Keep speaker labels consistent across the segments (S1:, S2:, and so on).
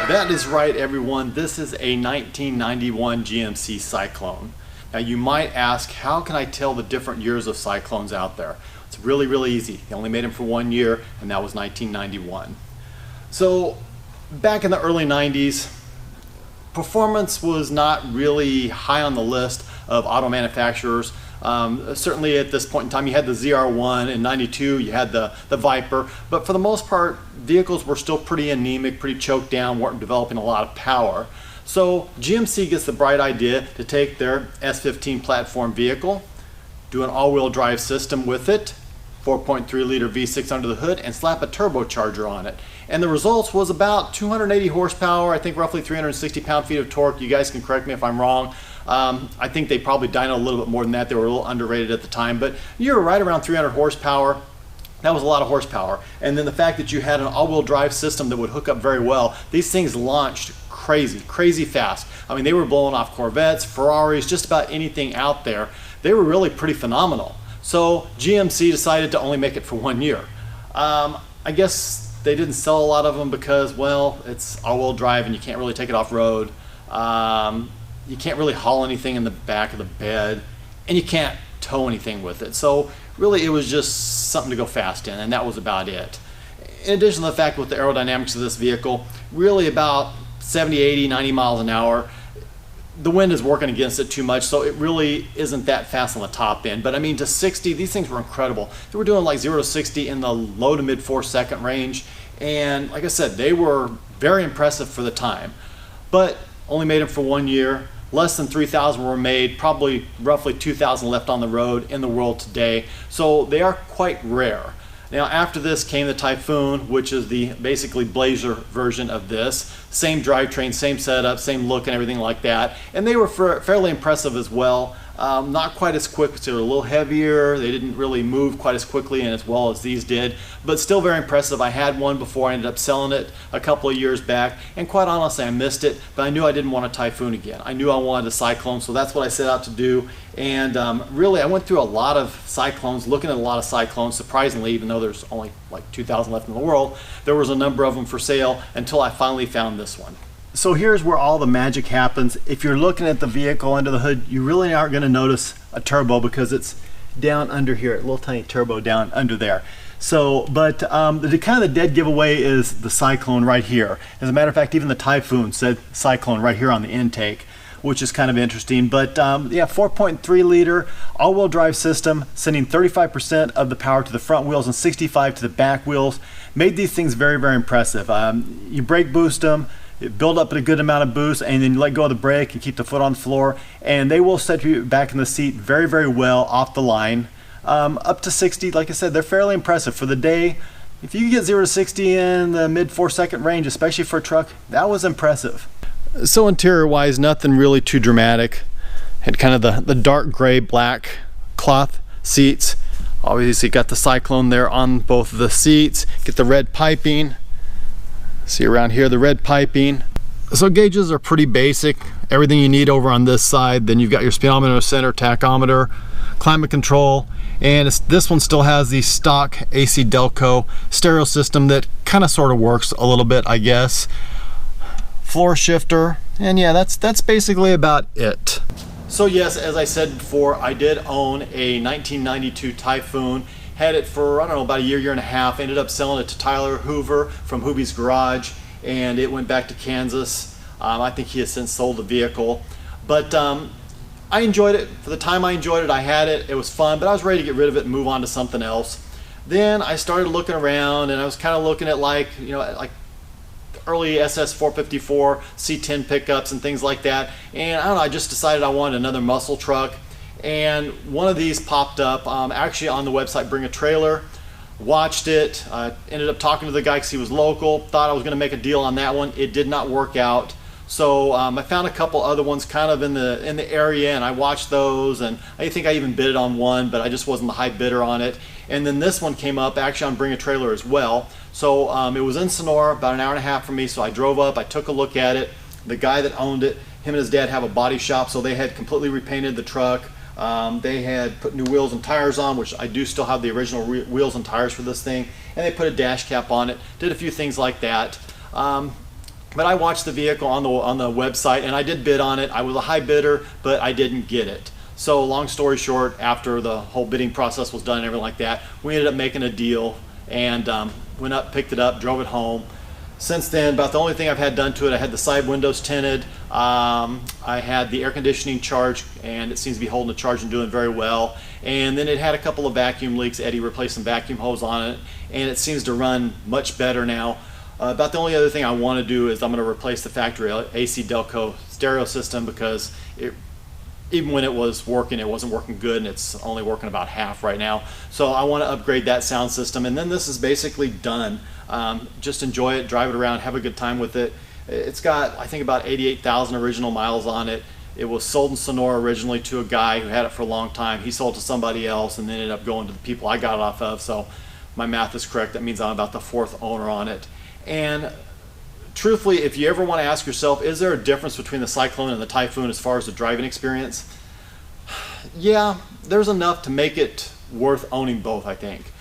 S1: That is right, everyone. This is a 1991 GMC Cyclone. Now you might ask, how can I tell the different years of Cyclones out there? It's really, really easy. They only made them for 1 year, and that was 1991. So back in the early 90s, performance was not really high on the list of auto manufacturers. Certainly at this point in time, you had the ZR1. In 92, you had the Viper. But for the most part, vehicles were still pretty anemic, pretty choked down, weren't developing a lot of power. So GMC gets the bright idea to take their S15 platform vehicle, do an all-wheel drive system with it, 4.3 liter V6 under the hood, and slap a turbocharger on it. And the results was about 280 horsepower, I think roughly 360 pound-feet of torque. You guys can correct me if I'm wrong. I think they probably dynoed a little bit more than that. They were a little underrated at the time, but you were right around 300 horsepower. That was a lot of horsepower. And then the fact that you had an all-wheel drive system that would hook up very well, these things launched crazy fast. I mean, they were blowing off Corvettes, Ferraris, just about anything out there. They were really pretty phenomenal. So GMC decided to only make it for 1 year. I guess they didn't sell a lot of them because, well, it's all-wheel drive and you can't really take it off-road. You can't really haul anything in the back of the bed, and you can't tow anything with it. So really it was just something to go fast in, and that was about it. In addition to the fact with the aerodynamics of this vehicle, really about 70, 80, 90 miles an hour, the wind is working against it too much, so it really isn't that fast on the top end. But I mean, to 60, these things were incredible. They were doing like 0 to 60 in the low to mid 4-second range, and like I said, they were very impressive for the time. But only made them for 1 year. Less than 3,000 were made, probably roughly 2,000 left on the road in the world today. So they are quite rare. Now after this came the Typhoon, which is the basically Blazer version of this. Same drivetrain, same setup, same look and everything like that. And they were fairly impressive as well. Not quite as quick, because they were a little heavier. They didn't really move quite as quickly and as well as these did, but still very impressive. I had one before. I ended up selling it a couple of years back, and quite honestly I missed it, but I knew I didn't want a Typhoon again. I knew I wanted a Cyclone, so that's what I set out to do. And really I went through a lot of Cyclones, looking at a lot of Cyclones. Surprisingly, even though there's only like 2,000 left in the world, there was a number of them for sale until I finally found this one. So here's where all the magic happens. If you're looking at the vehicle under the hood, you really aren't going to notice a turbo because it's down under here, a little tiny turbo down under there. So, but the kind of the dead giveaway is the Cyclone right here. As a matter of fact, even the Typhoon said Cyclone right here on the intake, which is kind of interesting. But yeah, 4.3 liter all-wheel drive system, sending 35% of the power to the front wheels and 65% to the back wheels. Made these things very impressive. You brake boost them, build up a good amount of boost, and then you let go of the brake and keep the foot on the floor, and they will set you back in the seat very well off the line. Up to 60, like I said, they're fairly impressive for the day. If you get 0 to 60 in the mid 4-second range, especially for a truck, that was impressive. So interior wise, nothing really too dramatic. Had kind of the dark gray black cloth seats. Obviously got the Cyclone there on both of the seats. Get the red piping. See around here the red piping. So gauges are pretty basic, everything you need over on this side. Then you've got your speedometer, center, tachometer, climate control, and this one still has the stock AC Delco stereo system that kind of sort of works a little bit, I guess. Floor shifter, and yeah, that's basically about it. So yes, as I said before, I did own a 1992 Typhoon. Had it for, I don't know, about a year and a half. Ended up selling it to Tyler Hoover from Hoovy's Garage, and it went back to Kansas. I think he has since sold the vehicle. But I enjoyed it. For the time I enjoyed it, I had it. It was fun, but I was ready to get rid of it and move on to something else. Then I started looking around, and I was kind of looking at like early SS 454 C10 pickups and things like that. And I don't know, I just decided I wanted another muscle truck. And one of these popped up actually on the website Bring a Trailer. Watched it, ended up talking to the guy because he was local. Thought I was going to make a deal on that one. It did not work out. So I found a couple other ones kind of in the area, and I watched those, and I think I even bid on one, but I just wasn't the high bidder on it. And then this one came up actually on Bring a Trailer as well. So it was in Sonora, about an hour and a half from me, so I drove up, I took a look at it. The guy that owned it, him and his dad have a body shop, so they had completely repainted the truck. They had put new wheels and tires on, which I do still have the original wheels and tires for this thing, and they put a dash cap on it, did a few things like that. But I watched the vehicle on the website, and I did bid on it. I was a high bidder, but I didn't get it. So long story short, after the whole bidding process was done and everything like that, we ended up making a deal, and went up, picked it up, drove it home. Since then, about the only thing I've had done to it, I had the side windows tinted, I had the air conditioning charged, and it seems to be holding the charge and doing very well. And then it had a couple of vacuum leaks. Eddie replaced some vacuum hose on it, and it seems to run much better now. About the only other thing I want to do is I'm going to replace the factory AC Delco stereo system, because even when it was working, it wasn't working good, and it's only working about half right now. So I want to upgrade that sound system, and then this is basically done. Just enjoy it, drive it around, have a good time with it. It's got, I think, about 88,000 original miles on it. It was sold in Sonora originally to a guy who had it for a long time. He sold it to somebody else and then ended up going to the people I got it off of. So my math is correct. That means I'm about the 4th owner on it. And truthfully, if you ever want to ask yourself, is there a difference between the Cyclone and the Typhoon as far as the driving experience? Yeah, there's enough to make it worth owning both, I think.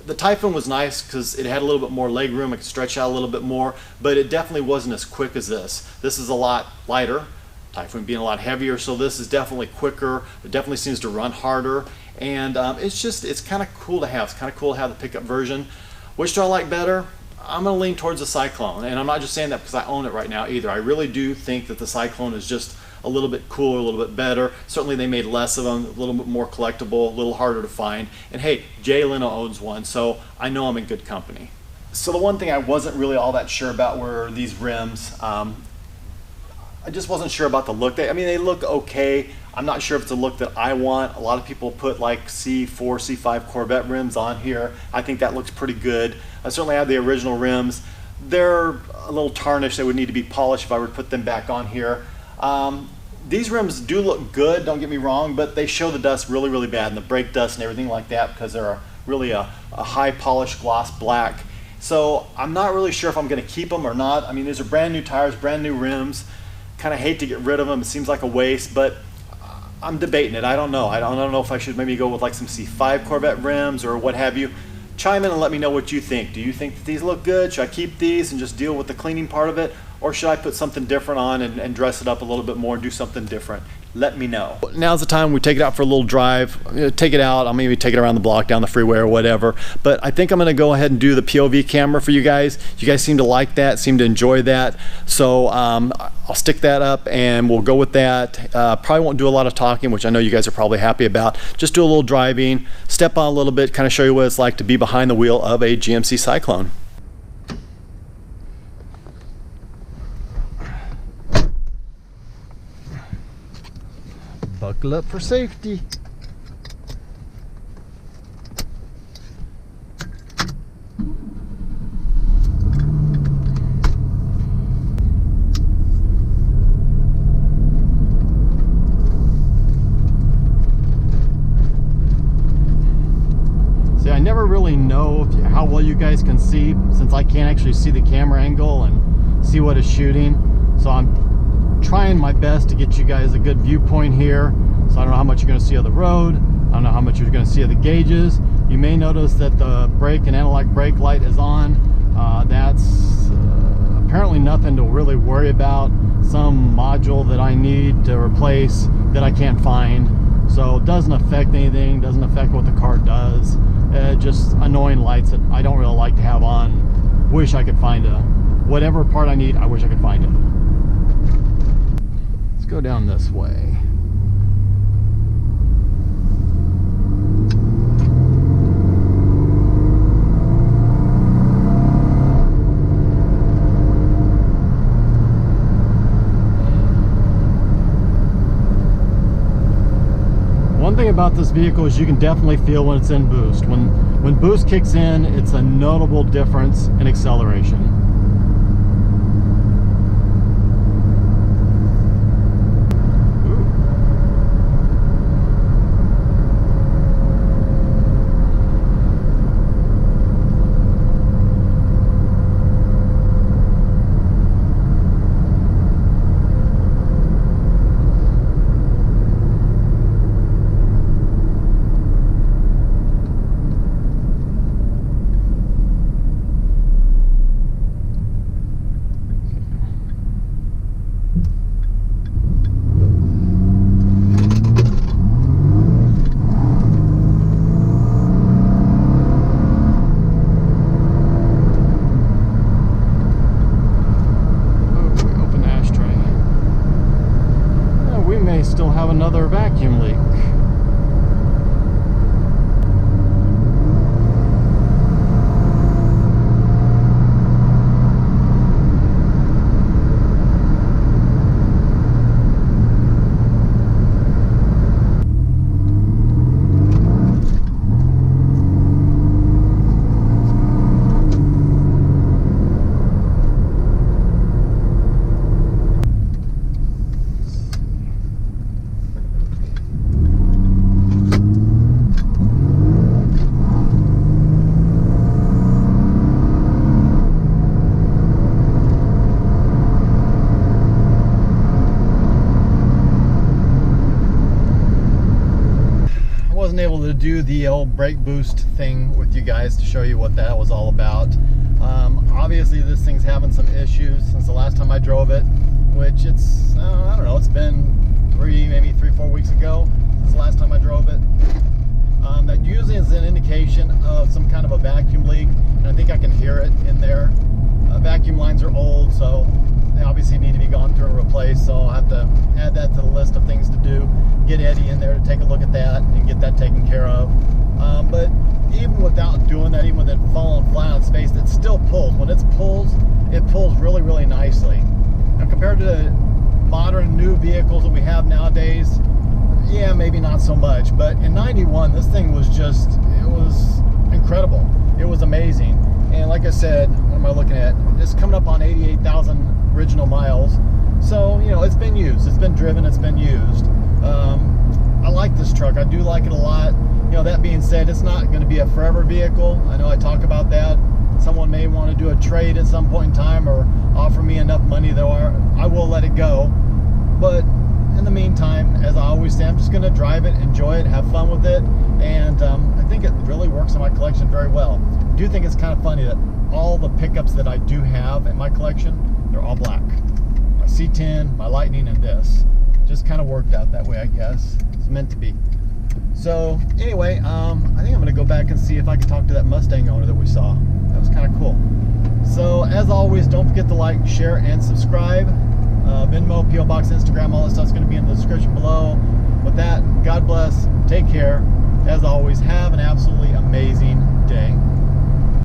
S1: The Typhoon was nice because it had a little bit more leg room. It could stretch out a little bit more, but it definitely wasn't as quick as this. This is a lot lighter, Typhoon being a lot heavier, so this is definitely quicker. It definitely seems to run harder, and it's kind of cool to have. It's kind of cool to have the pickup version. Which do I like better? I'm going to lean towards the Cyclone, and I'm not just saying that because I own it right now either. I really do think that the Cyclone is just a little bit cooler, a little bit better. Certainly they made less of them, a little bit more collectible, a little harder to find. And hey, Jay Leno owns one, so I know I'm in good company. So the one thing I wasn't really all that sure about were these rims. I just wasn't sure about the look. I mean, they look okay. I'm not sure if it's a look that I want. A lot of people put like C4, C5 Corvette rims on here. I think that looks pretty good. I certainly have the original rims. They're a little tarnished. They would need to be polished if I were to put them back on here. These rims do look good, don't get me wrong, but they show the dust really, really bad, and the brake dust and everything like that, because they're really a high polished gloss black. So I'm not really sure if I'm going to keep them or not. I mean, these are brand new tires, brand new rims. Kind of hate to get rid of them. It seems like a waste, but I'm debating it. I don't know. I don't know if I should maybe go with like some C5 Corvette rims or what have you. Chime in and let me know what you think. Do you think that these look good? Should I keep these and just deal with the cleaning part of it? Or should I put something different on and dress it up a little bit more and do something different? Let me know. Now's the time we take it out for a little drive. Take it out. I'll maybe take it around the block, down the freeway or whatever. But I think I'm going to go ahead and do the POV camera for you guys. You guys seem to like that, seem to enjoy that. So I'll stick that up and we'll go with that. Probably won't do a lot of talking, which I know you guys are probably happy about. Just do a little driving, step on a little bit, kind of show you what it's like to be behind the wheel of a GMC Cyclone. Buckle up for safety. See, I never really know how well you guys can see, since I can't actually see the camera angle and see what it's shooting. So I'm trying my best to get you guys a good viewpoint here. So I don't know how much you're going to see of the road. I don't know how much you're going to see of the gauges. You may notice that the brake and analog brake light is on. That's apparently nothing to really worry about. Some module that I need to replace that I can't find. So it doesn't affect anything, doesn't affect what the car does. Just annoying lights that I don't really like to have on. Wish I could find whatever part I need, I wish I could find it. Let's go down this way. One thing about this vehicle is you can definitely feel when it's in boost. When boost kicks in, it's a notable difference in acceleration. another vacuum leak. Wasn't able to do the old brake boost thing with you guys to show you what that was all about. Obviously this thing's having some issues since the last time I drove it, which it's I don't know, it's been maybe 3-4 weeks ago since the last time I drove it. That usually is an indication of some kind of a vacuum leak, and I think I can hear it in there. Vacuum lines are old, so they obviously need to be gone through and replaced, so I'll have to add that to the list of things to do. Get Eddie in there to take a look at that and get that taken care of. But even without doing that, even with it falling flat on its face, it still pulls. When it pulls really, really nicely. And compared to modern new vehicles that we have nowadays, yeah, maybe not so much. But in '91, this thing was just, it was incredible. It was amazing. And like I said, what am I looking at? It's coming up on 88,000 original miles. So, you know, it's been used. It's been driven. It's been used. I like this truck. I do like it a lot. You know, that being said, it's not going to be a forever vehicle. I know I talk about that. Someone may want to do a trade at some point in time or offer me enough money that I will let it go. But in the meantime, as I always say, I'm just going to drive it, enjoy it, have fun with it. And I think it really works in my collection very well. I do think it's kind of funny that all the pickups that I do have in my collection, they're all black. My C10, my Lightning, and this. Just kind of worked out that way, I guess. It's meant to be. So anyway, I think I'm going to go back and see if I can talk to that Mustang owner that we saw. That was kind of cool. So as always, don't forget to like, share, and subscribe. Venmo, PO Box, Instagram, all that stuff's going to be in the description below. With that, God bless, take care. As always, have an absolutely amazing day.